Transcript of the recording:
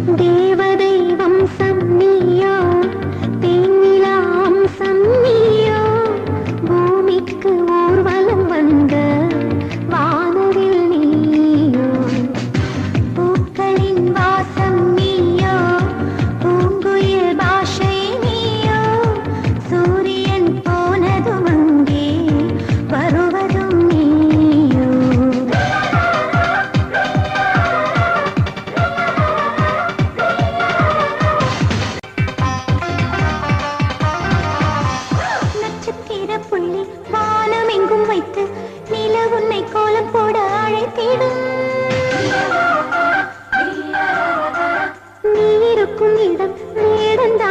தேவதெய்வம் சன்னியோ தேனிலாம் சன்னியோ பூமிக்கு ஊர்வலம் வந்த வானவில் நீயோ பூக்களின் வாசம் நீயோ பூங்குயில் பாஷை நீயோ சூரியன் போனதும் அங்கே வருவதும் நீயோ நட்சத்திர புள்ளி வானம் எங்கும் வைத்து நில உன்னை கோலம் போட அழைத்திடும் நீ இருக்கும் இடம் வேடந்தா